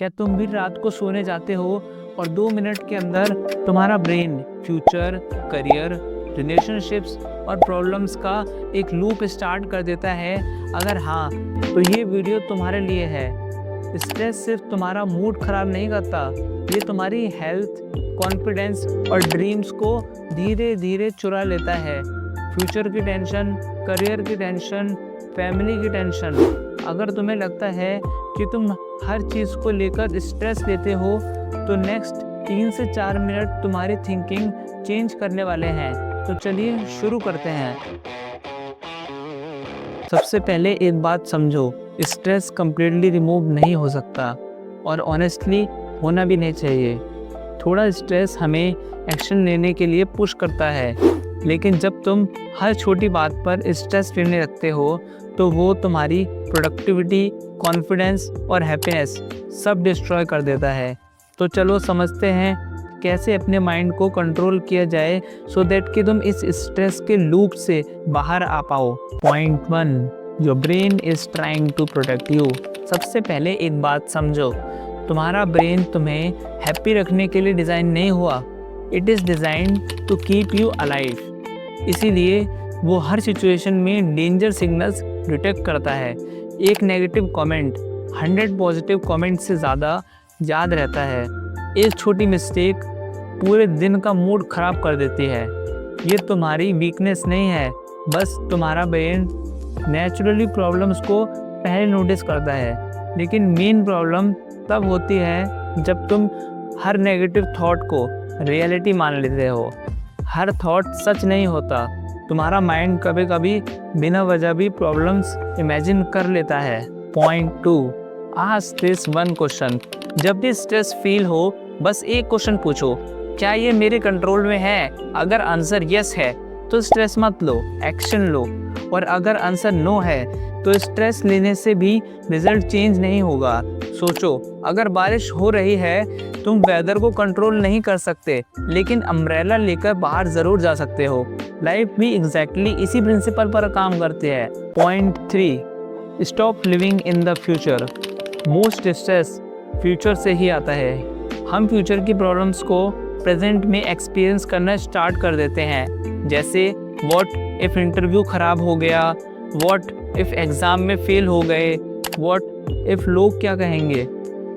क्या तुम भी रात को सोने जाते हो और 2 मिनट के अंदर तुम्हारा ब्रेन फ्यूचर, करियर, रिलेशनशिप्स और प्रॉब्लम्स का एक लूप स्टार्ट कर देता है? अगर हाँ, तो ये वीडियो तुम्हारे लिए है। स्ट्रेस सिर्फ तुम्हारा मूड खराब नहीं करता, ये तुम्हारी हेल्थ, कॉन्फिडेंस और ड्रीम्स को धीरे धीरे चुरा लेता है। फ्यूचर की टेंशन, करियर की टेंशन, फैमिली की टेंशन। अगर तुम्हें लगता है कि तुम हर चीज़ को लेकर स्ट्रेस लेते हो, तो नेक्स्ट 3 से 4 मिनट तुम्हारी थिंकिंग चेंज करने वाले हैं। तो चलिए शुरू करते हैं। सबसे पहले एक बात समझो, स्ट्रेस कंप्लीटली रिमूव नहीं हो सकता और ऑनेस्टली होना भी नहीं चाहिए। थोड़ा स्ट्रेस हमें एक्शन लेने के लिए पुश करता है, लेकिन जब तुम हर छोटी बात पर स्ट्रेस लेने लगते हो तो वो तुम्हारी प्रोडक्टिविटी, कॉन्फिडेंस और हैप्पीनेस सब डिस्ट्रॉय कर देता है। तो चलो समझते हैं कैसे अपने माइंड को कंट्रोल किया जाए सो दैट कि तुम इस स्ट्रेस के लूप से बाहर आ पाओ। Point 1, your brain is trying to protect you. सबसे पहले एक बात समझो, तुम्हारा ब्रेन तुम्हें हैप्पी रखने के लिए डिज़ाइन नहीं हुआ। It is designed to keep you alive. इसीलिए वो हर सिचुएशन में डेंजर सिग्नल्स डिटेक्ट करता है। एक नेगेटिव कमेंट 100 पॉजिटिव कमेंट से ज़्यादा याद रहता है। एक छोटी मिस्टेक पूरे दिन का मूड ख़राब कर देती है। ये तुम्हारी वीकनेस नहीं है, बस तुम्हारा ब्रेन नेचुरली प्रॉब्लम्स को पहले नोटिस करता है। लेकिन मेन प्रॉब्लम तब होती है जब तुम हर नेगेटिव थॉट को रियलिटी मान लेते हो। हर थॉट सच नहीं होता। तुम्हारा माइंड कभी कभी बिना वजह भी प्रॉब्लम्स इमेजिन कर लेता है। Point 2, ask this one question. जब भी स्ट्रेस फील हो, बस एक क्वेश्चन पूछो, क्या ये मेरे कंट्रोल में है? अगर आंसर यस है तो स्ट्रेस मत लो, एक्शन लो। और अगर आंसर नो है तो स्ट्रेस लेने से भी रिजल्ट चेंज नहीं होगा। सोचो, अगर बारिश हो रही है, तुम वेदर को कंट्रोल नहीं कर सकते, लेकिन अम्ब्रेला लेकर बाहर ज़रूर जा सकते हो। लाइफ भी एग्जैक्टली इसी प्रिंसिपल पर काम करती है। Point 3, stop living in the future. Most stress future से ही आता है। हम फ्यूचर की प्रॉब्लम्स को प्रेजेंट में एक्सपीरियंस करना स्टार्ट कर देते हैं। जैसे व्हाट इफ़ इंटरव्यू ख़राब हो गया, व्हाट इफ़ एग्ज़ाम में फेल हो गए, व्हाट इफ़ लोग क्या कहेंगे।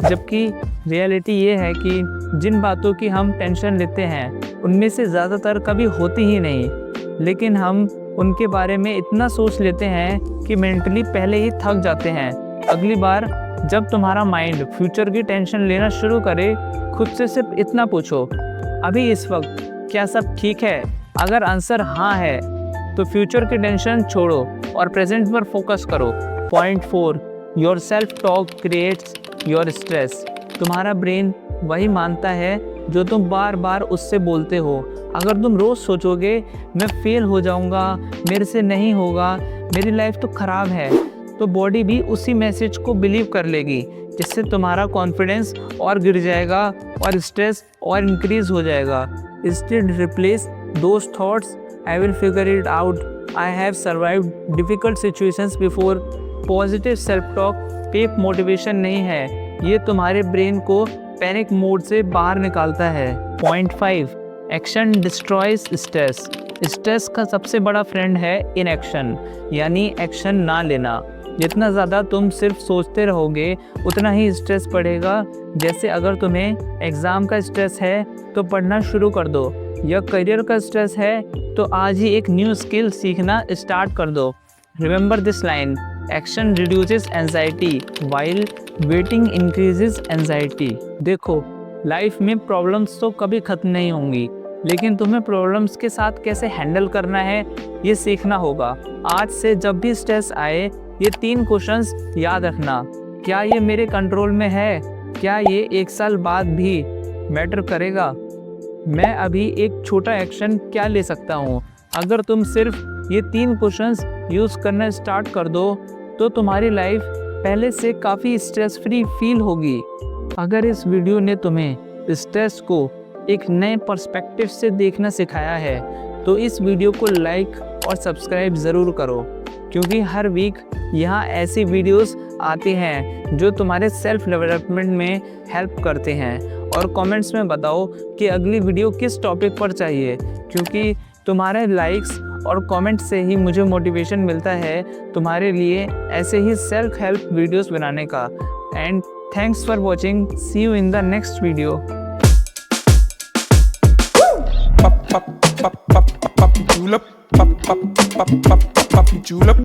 जबकि रियलिटी ये है कि जिन बातों की हम टेंशन लेते हैं उनमें से ज़्यादातर कभी होती ही नहीं, लेकिन हम उनके बारे में इतना सोच लेते हैं कि मेंटली पहले ही थक जाते हैं। अगली बार जब तुम्हारा माइंड फ्यूचर की टेंशन लेना शुरू करे, खुद से सिर्फ इतना पूछो, अभी इस वक्त क्या सब ठीक है? अगर आंसर हाँ है तो फ्यूचर की टेंशन छोड़ो और प्रेजेंट पर फोकस करो। Point 4, your self talk creates your stress. तुम्हारा ब्रेन वही मानता है जो तुम बार बार उससे बोलते हो। अगर तुम रोज़ सोचोगे मैं फेल हो जाऊंगा, मेरे से नहीं होगा, मेरी लाइफ तो ख़राब है, तो बॉडी भी उसी मैसेज को बिलीव कर लेगी, जिससे तुम्हारा कॉन्फिडेंस और गिर जाएगा और स्ट्रेस और इंक्रीज हो जाएगा। Instead replace those thoughts, I will figure it out, I have survived difficult situations before. Positive self talk fake motivation नहीं है, ये तुम्हारे ब्रेन को पैनिक मोड से बाहर निकालता है। Point 5, action destroys stress. Stress का सबसे बड़ा फ्रेंड है इनएक्शन, यानी एक्शन ना लेना। जितना ज़्यादा तुम सिर्फ सोचते रहोगे उतना ही स्ट्रेस बढ़ेगा। जैसे अगर तुम्हें एग्ज़ाम का स्ट्रेस है तो पढ़ना शुरू कर दो, या करियर का स्ट्रेस है तो आज ही एक न्यू स्किल सीखना स्टार्ट कर दो। Remember this line, action reduces anxiety while waiting increases anxiety. देखो, लाइफ में प्रॉब्लम्स तो कभी ख़त्म नहीं होंगी, लेकिन तुम्हें प्रॉब्लम्स के साथ कैसे हैंडल करना है ये सीखना होगा। आज से जब भी स्ट्रेस आए, ये 3 क्वेश्चंस याद रखना। क्या ये मेरे कंट्रोल में है? क्या ये 1 साल बाद भी मैटर करेगा? मैं अभी एक छोटा एक्शन क्या ले सकता हूँ? अगर तुम सिर्फ ये 3 क्वेश्चंस यूज़ करना स्टार्ट कर दो तो तुम्हारी लाइफ पहले से काफ़ी स्ट्रेस फ्री फील होगी। अगर इस वीडियो ने तुम्हें स्ट्रेस को एक नए पर्सपेक्टिव से देखना सिखाया है तो इस वीडियो को लाइक और सब्सक्राइब ज़रूर करो, क्योंकि हर वीक यहाँ ऐसी वीडियोस आती हैं जो तुम्हारे सेल्फ डेवलपमेंट में हेल्प करते हैं। और कमेंट्स में बताओ कि अगली वीडियो किस टॉपिक पर चाहिए, क्योंकि तुम्हारे लाइक्स और कमेंट से ही मुझे मोटिवेशन मिलता है तुम्हारे लिए ऐसे ही सेल्फ हेल्प वीडियोस बनाने का। And thanks for watching, see you in the next video. Papi julep, papi julep.